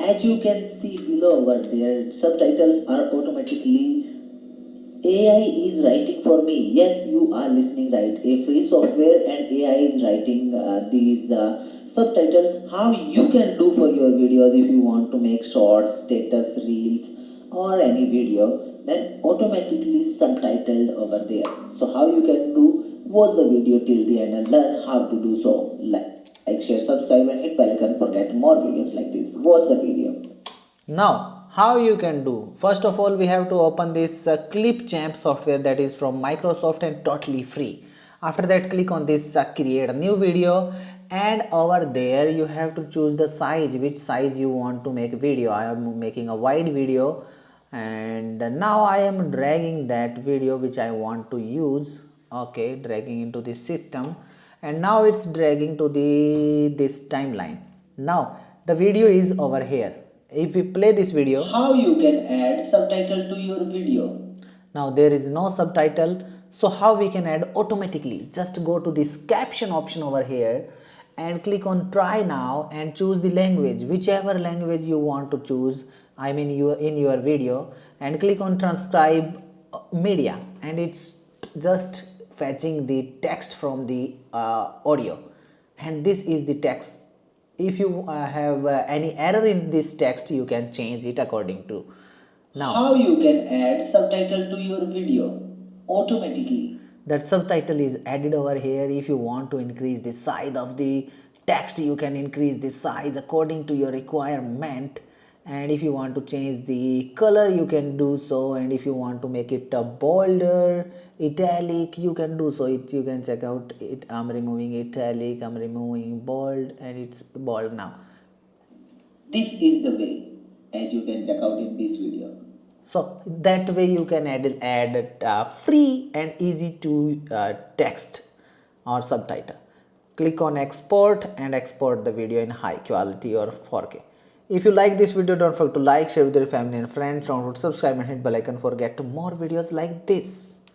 As you can see below over there, subtitles are automatically AI is writing for me. Yes, you are listening right. A free software and AI is writing these subtitles. How you can do for your videos if you want to make shorts, status, reels, or any video, then automatically subtitled over there. So how you can do? Watch the video till the end and learn how to do so. Like, share, subscribe, and hit bell icon for get more videos like this. Watch the video. Now, how you can do? First of all, we have to open this Clipchamp software that is from Microsoft and totally free. After that, click on this create a new video, and over there you have to choose the size, which size you want to make video. I am making a wide video, and now I am dragging that video which I want to use. Okay, dragging into this system, and now it's dragging to this timeline. Now the video is over here. If we play this video, how you can add subtitle to your video? now there is no subtitle, so how we can add automatically? Just go to this caption option over here and click on try now and choose the language, whichever language you want to choose, I mean in your video, and click on transcribe media, and it's just fetching the text from the audio, and this is the text. If you have any error in this text, you can change it according to. Now how you can add subtitle to your video automatically? that subtitle is added over here. If you want to increase the size of the text, you can increase the size according to your requirement, and if you want to change the color, you can do so, and if you want to make it a bolder, italic, you can do so. You can check out it. I'm removing italic, I'm removing bold, and it's bold now. This is the way, as you can check out in this video. So that way you can add free and easy to text or subtitle. Click on export and export the video in high quality or 4K. If you like this video, don't forget to like, share with your family and friends. Don't forget to subscribe and hit bell icon for get more videos like this.